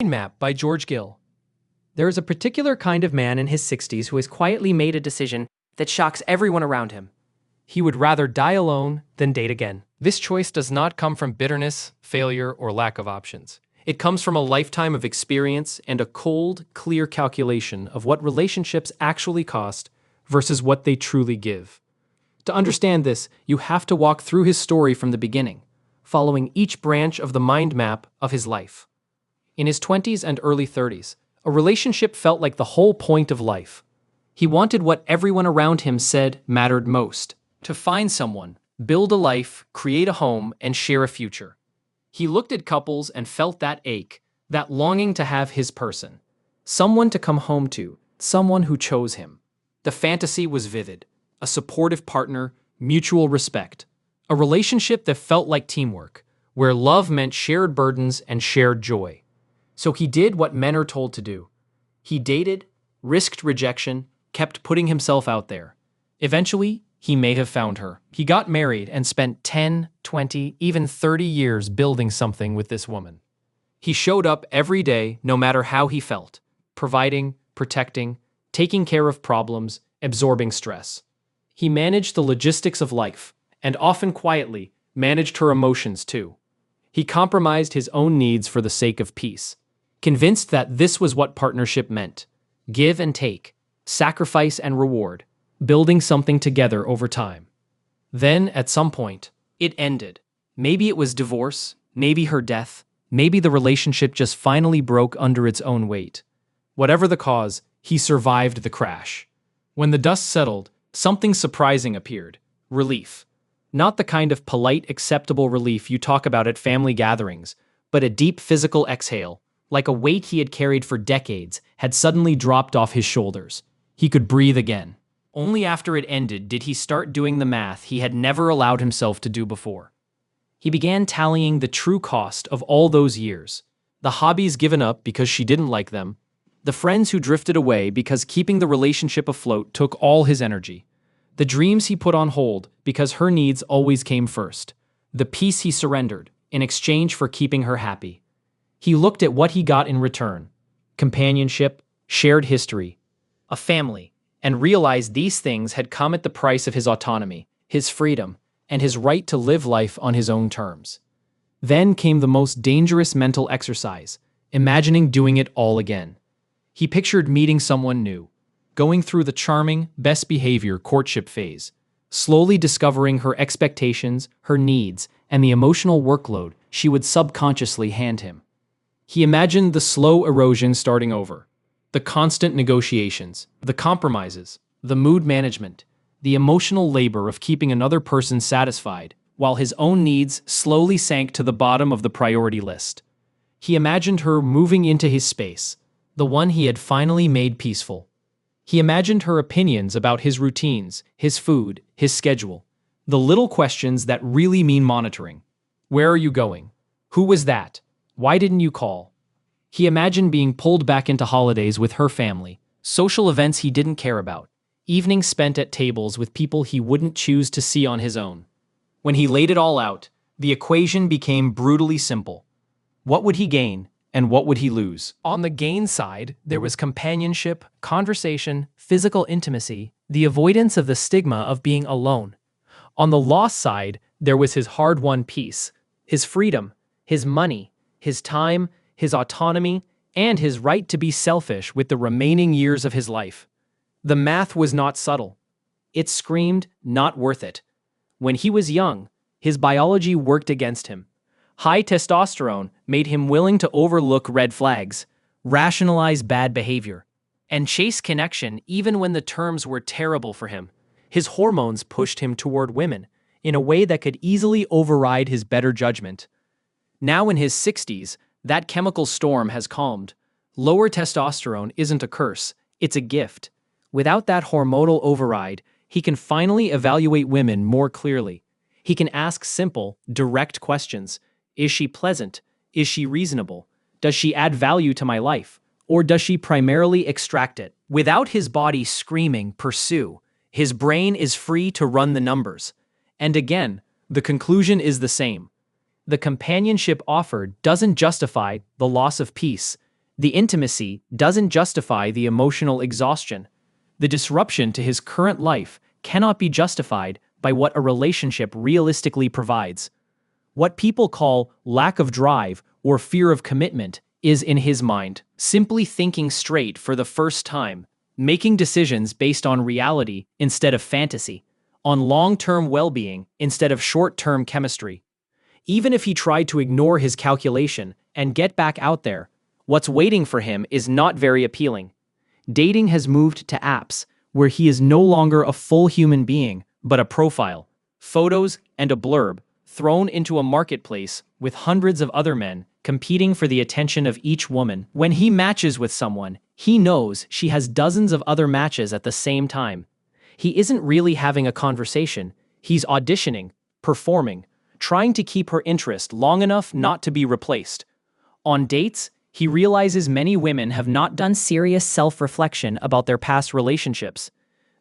Mind Map by George Gill. There is a particular kind of man in his 60s who has quietly made a decision that shocks everyone around him. He would rather die alone than date again. This choice does not come from bitterness, failure, or lack of options. It comes from a lifetime of experience and a cold, clear calculation of what relationships actually cost versus what they truly give. To understand this, you have to walk through his story from the beginning, following each branch of the mind map of his life. In his 20s and early 30s, a relationship felt like the whole point of life. He wanted what everyone around him said mattered most: to find someone, build a life, create a home, and share a future. He looked at couples and felt that ache, that longing to have his person. Someone to come home to, someone who chose him. The fantasy was vivid: a supportive partner, mutual respect. A relationship that felt like teamwork, where love meant shared burdens and shared joy. So he did what men are told to do. He dated, risked rejection, kept putting himself out there. Eventually, he may have found her. He got married and spent 10, 20, even 30 years building something with this woman. He showed up every day, no matter how he felt, providing, protecting, taking care of problems, absorbing stress. He managed the logistics of life, and often quietly, managed her emotions too. He compromised his own needs for the sake of peace, convinced that this was what partnership meant: give and take, sacrifice and reward, building something together over time. Then, at some point, it ended. Maybe it was divorce, maybe her death, maybe the relationship just finally broke under its own weight. Whatever the cause, he survived the crash. When the dust settled, something surprising appeared: relief. Not the kind of polite, acceptable relief you talk about at family gatherings, but a deep physical exhale, like a weight he had carried for decades had suddenly dropped off his shoulders. He could breathe again. Only after it ended did he start doing the math he had never allowed himself to do before. He began tallying the true cost of all those years: the hobbies given up because she didn't like them, the friends who drifted away because keeping the relationship afloat took all his energy, the dreams he put on hold because her needs always came first, the peace he surrendered in exchange for keeping her happy. He looked at what he got in return: companionship, shared history, a family, and realized these things had come at the price of his autonomy, his freedom, and his right to live life on his own terms. Then came the most dangerous mental exercise: imagining doing it all again. He pictured meeting someone new, going through the charming, best behavior courtship phase, slowly discovering her expectations, her needs, and the emotional workload she would subconsciously hand him. He imagined the slow erosion starting over, the constant negotiations, the compromises, the mood management, the emotional labor of keeping another person satisfied, while his own needs slowly sank to the bottom of the priority list. He imagined her moving into his space, the one he had finally made peaceful. He imagined her opinions about his routines, his food, his schedule, the little questions that really mean monitoring. Where are you going? Who was that? Why didn't you call? He imagined being pulled back into holidays with her family, social events he didn't care about, evenings spent at tables with people he wouldn't choose to see on his own. When he laid it all out, the equation became brutally simple. What would he gain, and what would he lose? On the gain side, there was companionship, conversation, physical intimacy, the avoidance of the stigma of being alone. On the loss side, there was his hard-won peace, his freedom, his money, his time, his autonomy, and his right to be selfish with the remaining years of his life. The math was not subtle. It screamed, not worth it. When he was young, his biology worked against him. High testosterone made him willing to overlook red flags, rationalize bad behavior, and chase connection even when the terms were terrible for him. His hormones pushed him toward women in a way that could easily override his better judgment. Now in his 60s, that chemical storm has calmed. Lower testosterone isn't a curse, it's a gift. Without that hormonal override, he can finally evaluate women more clearly. He can ask simple, direct questions. Is she pleasant? Is she reasonable? Does she add value to my life? Or does she primarily extract it? Without his body screaming, pursue, his brain is free to run the numbers. And again, the conclusion is the same. The companionship offered doesn't justify the loss of peace. The intimacy doesn't justify the emotional exhaustion. The disruption to his current life cannot be justified by what a relationship realistically provides. What people call lack of drive or fear of commitment is, in his mind, simply thinking straight for the first time, making decisions based on reality instead of fantasy, on long-term well-being instead of short-term chemistry. Even if he tried to ignore his calculation and get back out there, what's waiting for him is not very appealing. Dating has moved to apps, where he is no longer a full human being, but a profile, photos, and a blurb, thrown into a marketplace with hundreds of other men competing for the attention of each woman. When he matches with someone, he knows she has dozens of other matches at the same time. He isn't really having a conversation, he's auditioning, performing, trying to keep her interest long enough not to be replaced. On dates, he realizes many women have not done serious self-reflection about their past relationships.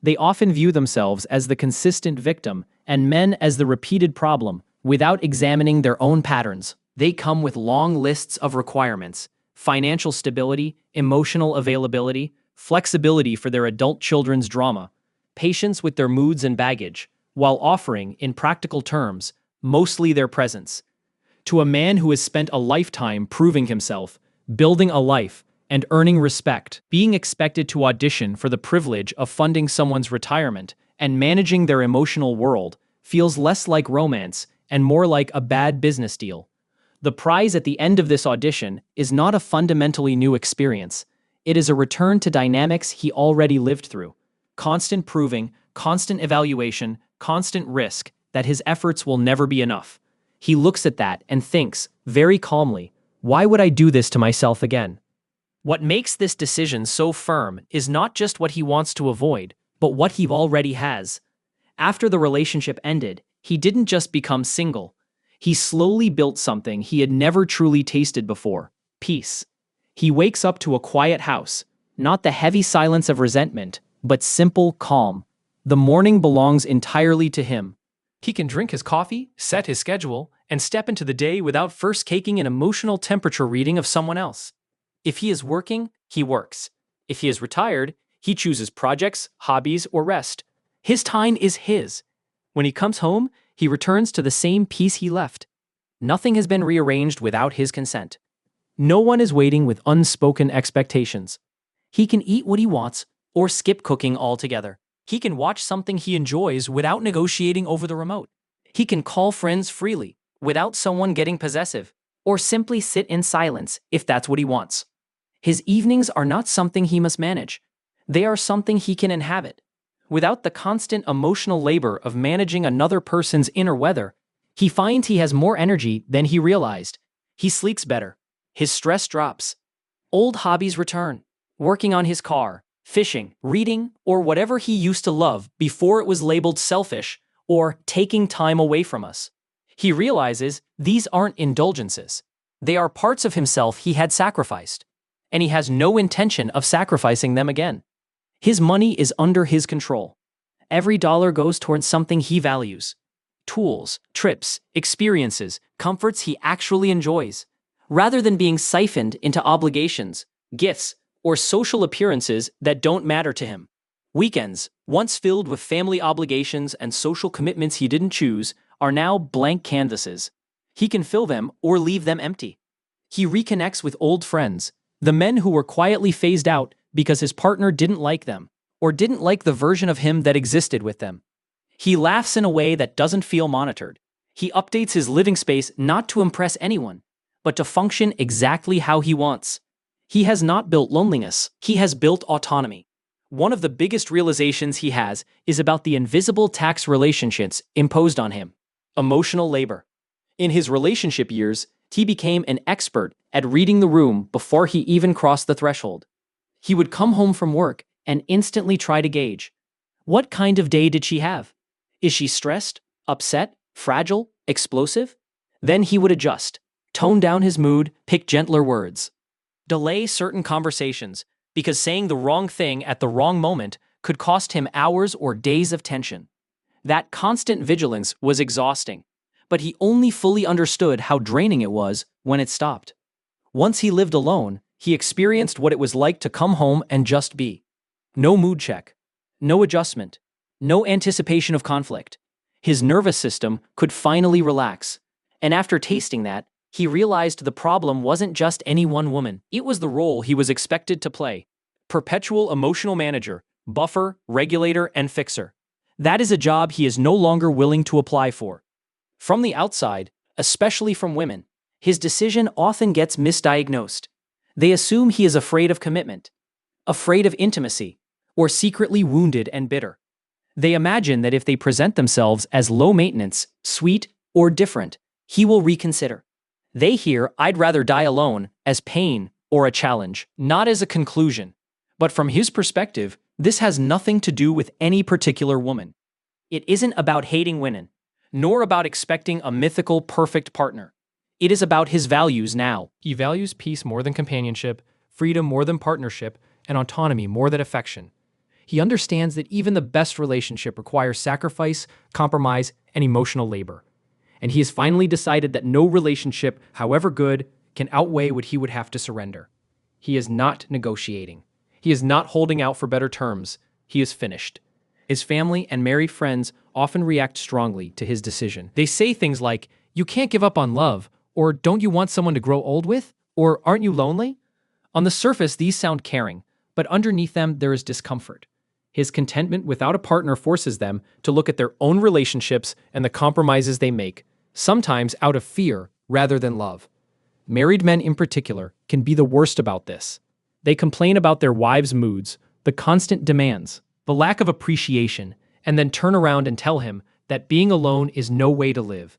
They often view themselves as the consistent victim and men as the repeated problem, without examining their own patterns. They come with long lists of requirements: financial stability, emotional availability, flexibility for their adult children's drama, patience with their moods and baggage, while offering, in practical terms, mostly their presence. To a man who has spent a lifetime proving himself, building a life, and earning respect, being expected to audition for the privilege of funding someone's retirement and managing their emotional world feels less like romance and more like a bad business deal. The prize at the end of this audition is not a fundamentally new experience. It is a return to dynamics he already lived through. Constant proving, constant evaluation, constant risk that his efforts will never be enough. He looks at that and thinks, very calmly, why would I do this to myself again? What makes this decision so firm is not just what he wants to avoid, but what he already has. After the relationship ended, he didn't just become single. He slowly built something he had never truly tasted before: peace. He wakes up to a quiet house, not the heavy silence of resentment, but simple calm. The morning belongs entirely to him. He can drink his coffee, set his schedule, and step into the day without first taking an emotional temperature reading of someone else. If he is working, he works. If he is retired, he chooses projects, hobbies, or rest. His time is his. When he comes home, he returns to the same peace he left. Nothing has been rearranged without his consent. No one is waiting with unspoken expectations. He can eat what he wants or skip cooking altogether. He can watch something he enjoys without negotiating over the remote. He can call friends freely without someone getting possessive, or simply sit in silence if that's what he wants. His evenings are not something he must manage. They are something he can inhabit. Without the constant emotional labor of managing another person's inner weather, he finds he has more energy than he realized. He sleeps better. His stress drops. Old hobbies return: working on his car, fishing, reading, or whatever he used to love before it was labeled selfish or taking time away from us. He realizes these aren't indulgences. They are parts of himself he had sacrificed, and he has no intention of sacrificing them again. His money is under his control. Every dollar goes towards something he values: tools, trips, experiences, comforts he actually enjoys, rather than being siphoned into obligations, gifts, or social appearances that don't matter to him. Weekends, once filled with family obligations and social commitments he didn't choose, are now blank canvases. He can fill them or leave them empty. He reconnects with old friends, the men who were quietly phased out because his partner didn't like them, or didn't like the version of him that existed with them. He laughs in a way that doesn't feel monitored. He updates his living space not to impress anyone, but to function exactly how he wants. He has not built loneliness, he has built autonomy. One of the biggest realizations he has is about the invisible tax relationships imposed on him: emotional labor. In his relationship years, he became an expert at reading the room before he even crossed the threshold. He would come home from work and instantly try to gauge: what kind of day did she have? Is she stressed, upset, fragile, explosive? Then he would adjust, tone down his mood, pick gentler words, delay certain conversations, because saying the wrong thing at the wrong moment could cost him hours or days of tension. That constant vigilance was exhausting, but he only fully understood how draining it was when it stopped. Once he lived alone, He experienced what it was like to come home and just be. No mood check. No adjustment. No anticipation of conflict. His nervous system could finally relax. And after tasting that, he realized the problem wasn't just any one woman. It was the role he was expected to play. Perpetual emotional manager, buffer, regulator, and fixer. That is a job he is no longer willing to apply for. From the outside, especially from women, his decision often gets misdiagnosed. They assume he is afraid of commitment, afraid of intimacy, or secretly wounded and bitter. They imagine that if they present themselves as low maintenance, sweet, or different, he will reconsider. They hear "I'd rather die alone" as pain or a challenge, not as a conclusion. But from his perspective, this has nothing to do with any particular woman. It isn't about hating women, nor about expecting a mythical perfect partner. It is about his values now. He values peace more than companionship, freedom more than partnership, and autonomy more than affection. He understands that even the best relationship requires sacrifice, compromise, and emotional labor. And he has finally decided that no relationship, however good, can outweigh what he would have to surrender. He is not negotiating. He is not holding out for better terms. He is finished. His family and married friends often react strongly to his decision. They say things like, "You can't give up on love," or "Don't you want someone to grow old with?" or "Aren't you lonely?" On the surface, these sound caring, but underneath them, there is discomfort. His contentment without a partner forces them to look at their own relationships and the compromises they make, sometimes out of fear rather than love. Married men in particular can be the worst about this. They complain about their wives' moods, the constant demands, the lack of appreciation, and then turn around and tell him that being alone is no way to live.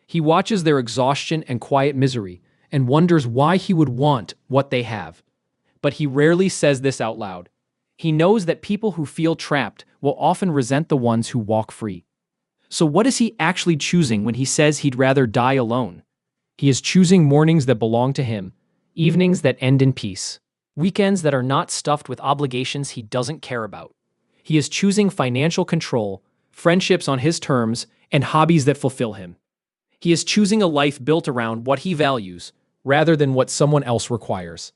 He watches their exhaustion and quiet misery and wonders why he would want what they have. But he rarely says this out loud. He knows that people who feel trapped will often resent the ones who walk free. So what is he actually choosing when he says he'd rather die alone? He is choosing mornings that belong to him, evenings that end in peace, weekends that are not stuffed with obligations he doesn't care about. He is choosing financial control, friendships on his terms, and hobbies that fulfill him. He is choosing a life built around what he values, rather than what someone else requires.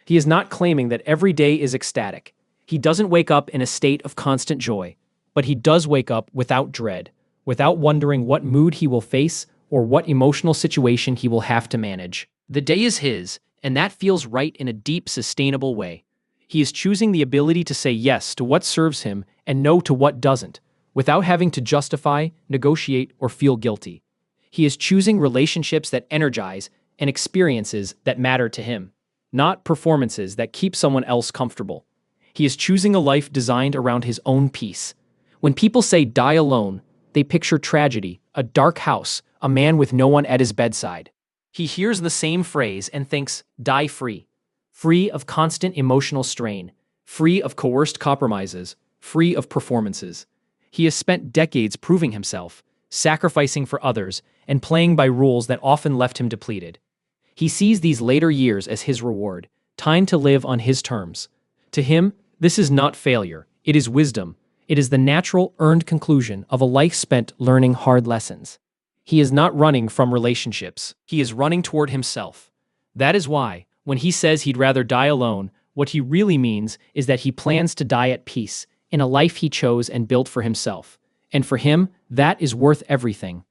He is not claiming that every day is ecstatic. He doesn't wake up in a state of constant joy, but he does wake up without dread, without wondering what mood he will face or what emotional situation he will have to manage. The day is his, and that feels right in a deep, sustainable way. He is choosing the ability to say yes to what serves him and no to what doesn't, without having to justify, negotiate, or feel guilty. He is choosing relationships that energize and experiences that matter to him, not performances that keep someone else comfortable. He is choosing a life designed around his own peace. When people say die alone, they picture tragedy, a dark house, a man with no one at his bedside. He hears the same phrase and thinks, die free. Free of constant emotional strain, free of coerced compromises, free of performances. He has spent decades proving himself, sacrificing for others, and playing by rules that often left him depleted. He sees these later years as his reward, time to live on his terms. To him, this is not failure, it is wisdom. It is the natural, earned conclusion of a life spent learning hard lessons. He is not running from relationships. He is running toward himself. That is why, when he says he'd rather die alone, what he really means is that he plans to die at peace, in a life he chose and built for himself. And for him, that is worth everything.